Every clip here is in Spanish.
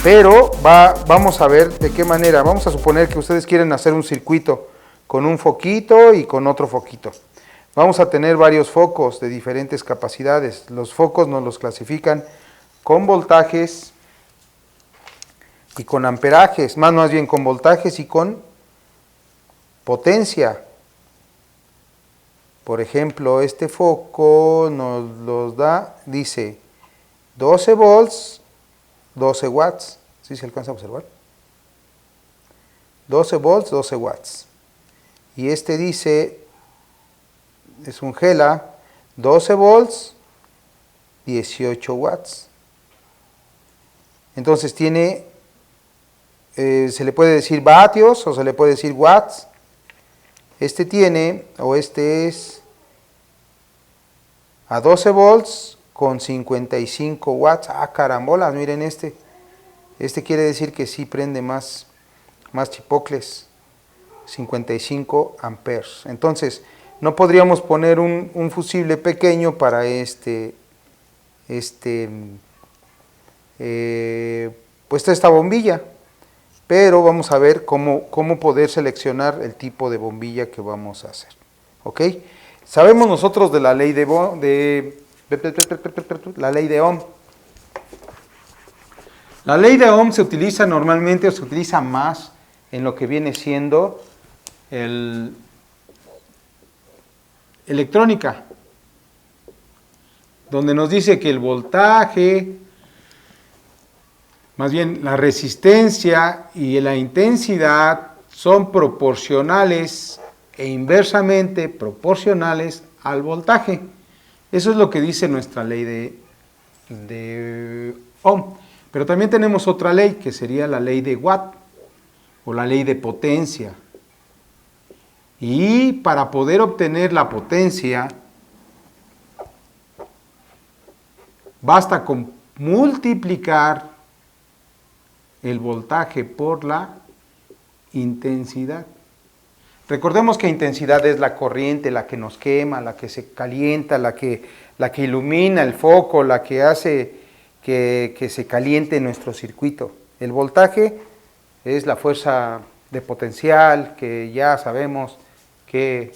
Pero vamos a ver de qué manera. Vamos a suponer que ustedes quieren hacer un circuito con un foquito y con otro foquito. Vamos a tener varios focos de diferentes capacidades. Los focos nos los clasifican con voltajes y con amperajes, más bien con voltajes y con potencia. Por ejemplo, este foco nos los da, dice 12 volts, 12 watts. ¿Sí se alcanza a observar? 12 volts, 12 watts. Y este dice, es un Gela, 12 volts, 18 watts. Entonces tiene, se le puede decir vatios o se le puede decir watts. Este tiene, o este es a 12 volts con 55 watts. Ah, carambolas, miren este. Este quiere decir que sí prende más chipocles. 55 amperes. Entonces, no podríamos poner un fusible pequeño para pues esta bombilla. Pero vamos a ver cómo poder seleccionar el tipo de bombilla que vamos a hacer. ¿Ok? Sabemos nosotros de la ley de Ohm. La ley de Ohm se utiliza normalmente, o se utiliza más en lo que viene siendo electrónica, donde nos dice que el voltaje, más bien la resistencia y la intensidad son proporcionales e inversamente proporcionales al voltaje. Eso es lo que dice nuestra ley de Ohm. Pero también tenemos otra ley, que sería la ley de Watt, o la ley de potencia. Y para poder obtener la potencia, basta con multiplicar el voltaje por la intensidad. Recordemos que intensidad es la corriente, la que nos quema, la que se calienta, la que ilumina el foco, la que hace que se caliente nuestro circuito. El voltaje es la fuerza de potencial, que ya sabemos qué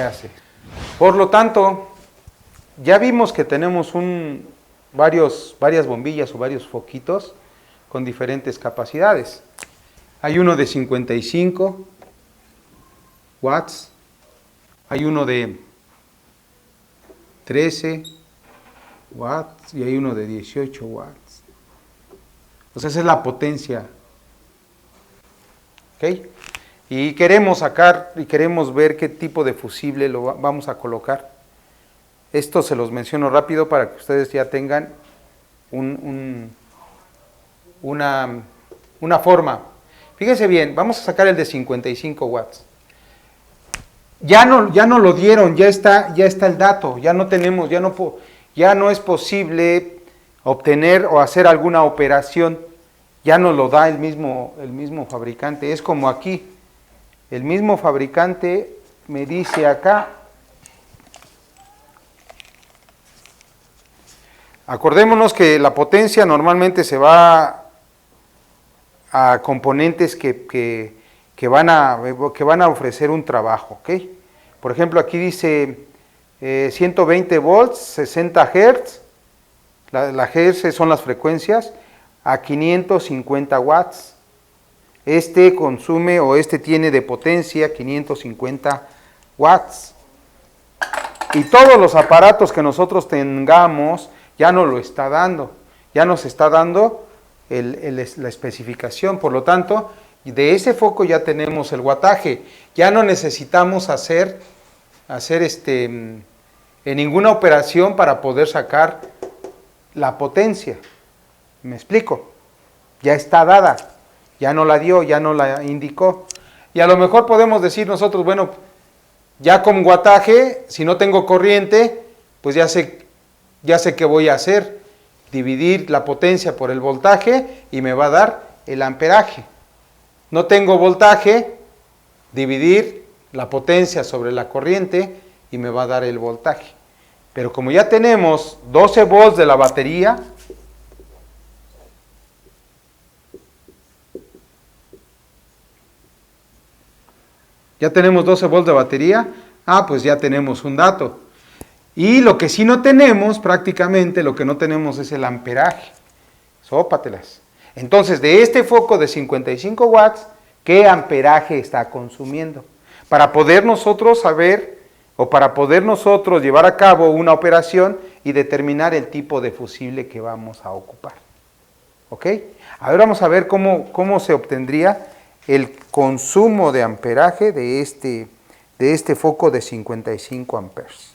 hace. Por lo tanto, ya vimos que tenemos varias bombillas o varios foquitos con diferentes capacidades. Hay uno de 55 watts, hay uno de 13 watts y hay uno de 18 watts. O sea, esa es la potencia. ¿Ok? Y queremos sacar y queremos ver qué tipo de fusible lo vamos a colocar. Esto se los menciono rápido para que ustedes ya tengan una forma. Fíjense bien, vamos a sacar el de 55 watts. Ya no lo dieron, ya está el dato, ya no es posible obtener o hacer alguna operación, ya nos lo da el mismo fabricante. Es como aquí, el mismo fabricante me dice acá, acordémonos que la potencia normalmente se va a componentes que van a ofrecer un trabajo, ¿ok? Por ejemplo, aquí dice 120 volts, 60 Hz, la Hz son las frecuencias, a 550 watts. Este consume o este tiene de potencia 550 watts. Y todos los aparatos que nosotros tengamos ya nos lo está dando, ya nos está dando la especificación. Por lo tanto, de ese foco ya tenemos el wattaje, ya no necesitamos hacer en ninguna operación para poder sacar la potencia. ¿Me explico? Ya está dada, ya no la dio, ya no la indicó. Y a lo mejor podemos decir nosotros, bueno, ya con wattaje, si no tengo corriente, pues ya sé qué voy a hacer, dividir la potencia por el voltaje y me va a dar el amperaje. No tengo voltaje, dividir la potencia sobre la corriente y me va a dar el voltaje. Pero como ya tenemos 12 volts de la batería, Ya tenemos 12 volts de batería. Pues ya tenemos un dato. Y lo que sí no tenemos, prácticamente, lo que no tenemos es el amperaje. Sópatelas. Entonces, de este foco de 55 watts, ¿qué amperaje está consumiendo? Para poder nosotros saber, o para poder nosotros llevar a cabo una operación y determinar el tipo de fusible que vamos a ocupar. ¿Ok? Ahora vamos a ver cómo se obtendría el consumo de amperaje de este foco de 55 amperes.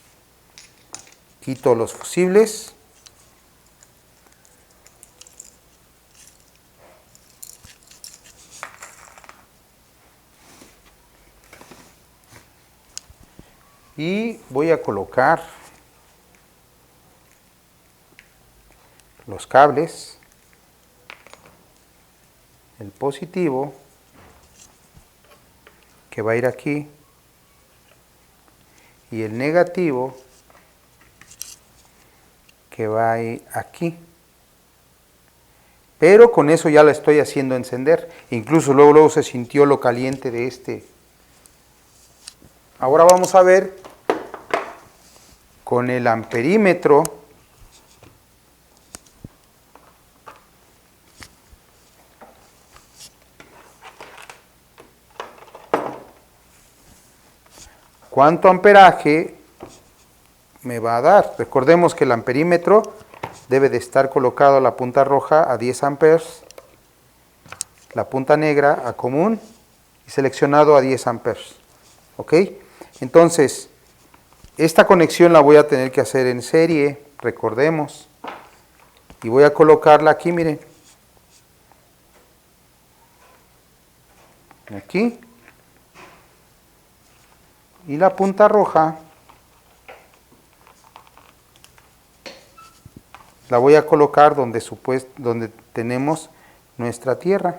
Quito los fusibles. Y voy a colocar los cables, el positivo, que va a ir aquí, y el negativo, que va a ir aquí. Pero con eso ya la estoy haciendo encender. Incluso luego se sintió lo caliente de este. Ahora vamos a ver con el amperímetro cuánto amperaje me va a dar. Recordemos que el amperímetro debe de estar colocado a la punta roja a 10 amperes, la punta negra a común y seleccionado a 10 amperes. ¿Ok? Entonces, esta conexión la voy a tener que hacer en serie, recordemos. Y voy a colocarla aquí, miren. Aquí. Y la punta roja la voy a colocar donde tenemos nuestra tierra.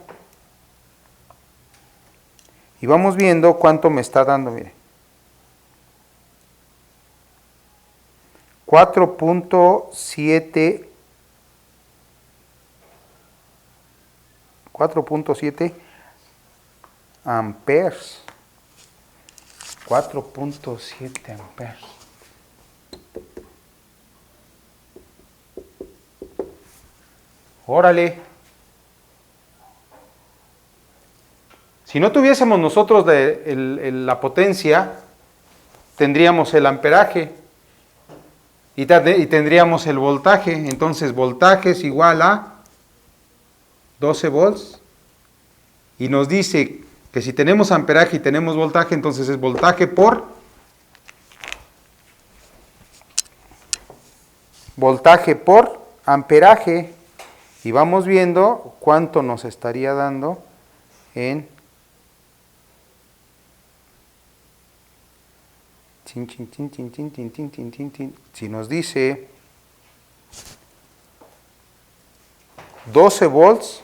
Y vamos viendo cuánto me está dando, miren. 4.7 amperes. 4.7 amperes. Órale. Si no tuviésemos nosotros la potencia, tendríamos el amperaje y tendríamos el voltaje. Entonces, voltaje es igual a 12 volts. Y nos dice que si tenemos amperaje y tenemos voltaje, entonces es voltaje por amperaje. Y vamos viendo cuánto nos estaría dando en si nos dice 12 volts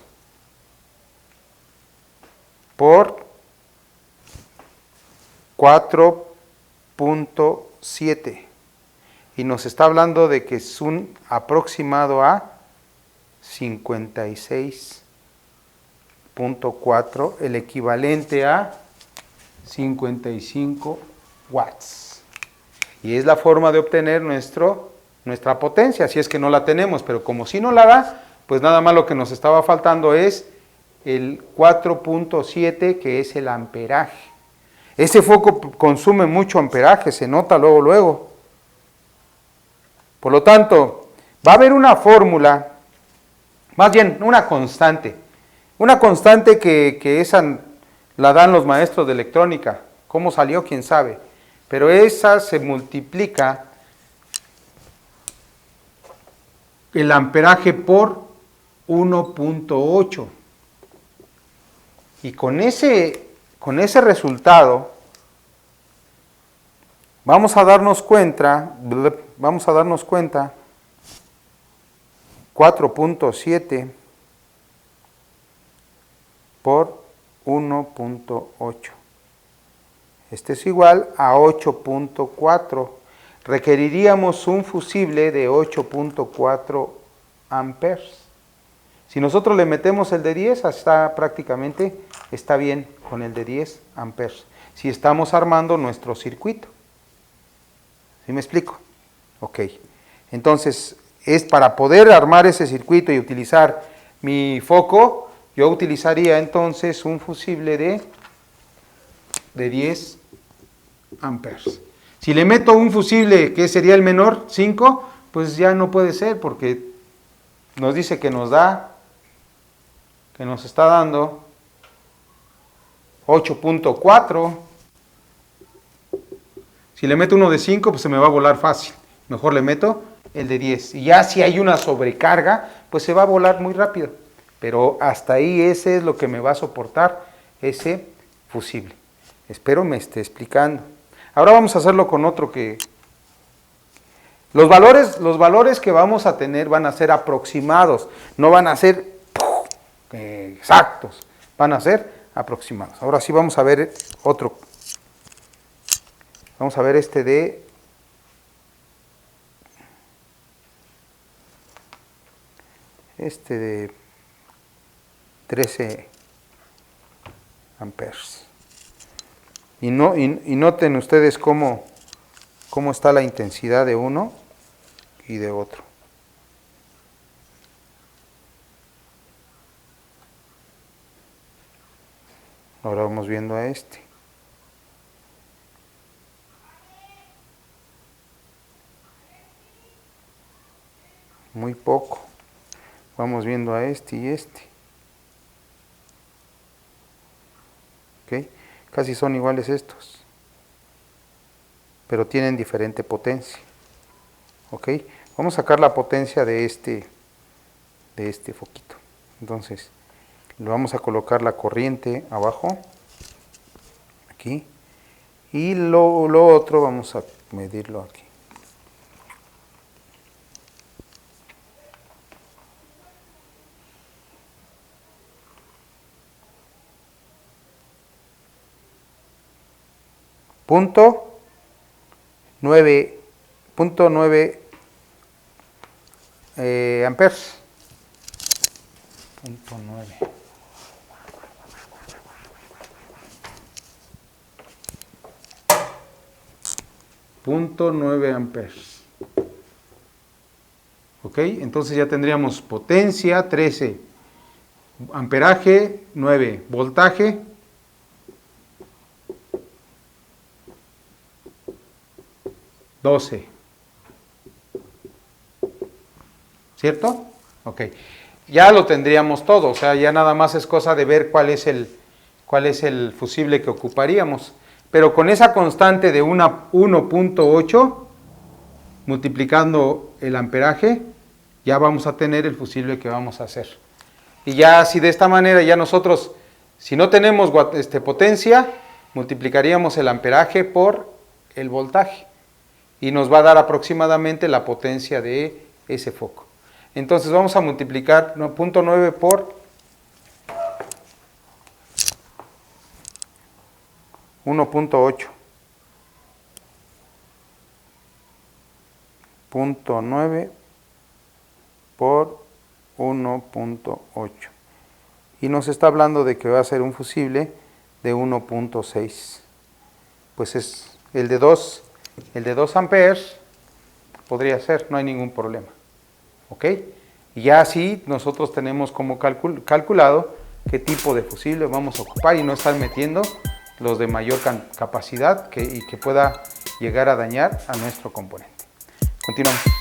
por 4.7 y nos está hablando de que es un aproximado a 56.4, el equivalente a 55 watts. Y es la forma de obtener nuestra potencia, si es que no la tenemos, pero como si no la da, pues nada más lo que nos estaba faltando es el 4.7, que es el amperaje. Ese foco consume mucho amperaje, se nota luego. Por lo tanto, va a haber una fórmula, más bien una constante que esa la dan los maestros de electrónica. ¿Cómo salió? ¿Quién sabe? Pero esa se multiplica el amperaje por 1.8. Y con ese resultado vamos a darnos cuenta 4.7 por 1.8. Este es igual a 8.4. Requeriríamos un fusible de 8.4 amperes. Si nosotros le metemos el de 10, prácticamente está bien con el de 10 amperes. si estamos armando nuestro circuito. ¿Sí me explico? Ok. Entonces, es para poder armar ese circuito y utilizar mi foco, yo utilizaría entonces un fusible de 10 amperes. Si le meto un fusible que sería el menor, 5, pues ya no puede ser porque nos dice que nos está dando 8.4. Si le meto uno de 5, pues se me va a volar fácil. Mejor le meto el de 10. Y ya si hay una sobrecarga, pues se va a volar muy rápido. Pero hasta ahí ese es lo que me va a soportar ese fusible. Espero me esté explicando. Ahora vamos a hacerlo con otro que... Los valores que vamos a tener van a ser aproximados, no van a ser exactos, van a ser aproximados. Ahora sí vamos a ver otro. Vamos a ver este de 13 amperes. Y noten ustedes cómo está la intensidad de uno y de otro. Ahora vamos viendo a este. Muy poco. Vamos viendo a este y este. ¿Ok? Casi son iguales estos, pero tienen diferente potencia. ¿Ok? Vamos a sacar la potencia de este foquito. Entonces, le vamos a colocar la corriente abajo, aquí, y lo otro vamos a medirlo aquí. Punto 9 amperes. Punto 9. Punto 9 amperes. Ok, entonces ya tendríamos potencia 13, amperaje 9, voltaje 12. ¿Cierto? Ok. Ya lo tendríamos todo, o sea, ya nada más es cosa de ver cuál es el fusible que ocuparíamos. Pero con esa constante de 1.8, multiplicando el amperaje, ya vamos a tener el fusible que vamos a hacer. Y ya así de esta manera, ya nosotros, si no tenemos potencia, multiplicaríamos el amperaje por el voltaje. Y nos va a dar aproximadamente la potencia de ese foco. Entonces vamos a multiplicar 0.9 por 1.8. 0.9 por 1.8. Y nos está hablando de que va a ser un fusible de 1.6. Pues es el de 2 amperes, podría ser, no hay ningún problema. ¿Ok? Y ya así nosotros tenemos como calculado qué tipo de fusible vamos a ocupar y no estar metiendo los de mayor capacidad y que pueda llegar a dañar a nuestro componente. Continuamos.